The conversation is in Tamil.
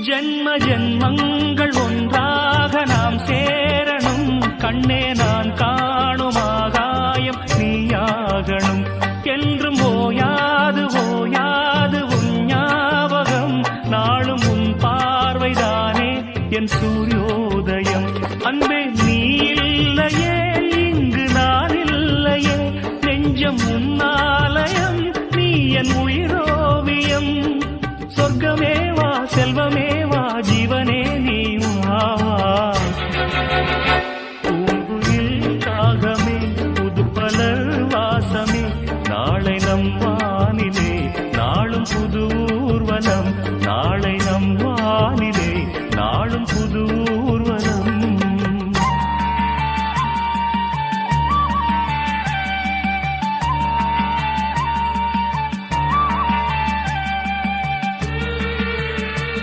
ஜென்ம ஜென்மங்கள் ஒன்றாக நாம் சேரணும். கண்ணே நான் காணும் ஆகாயம் நீயாகணும். என்றும் ஓயாது ஓயாது உன் ஞாபகம். நாளும் உன் பார்வைதானே என் சூரியோதயம். அன்பே நீ இல்லையே இங்கு நான் இல்லையே. நெஞ்சம் உன்னாலயம் நீ என் உயிரோவியம். சொர்க்கமே வா செல்வமே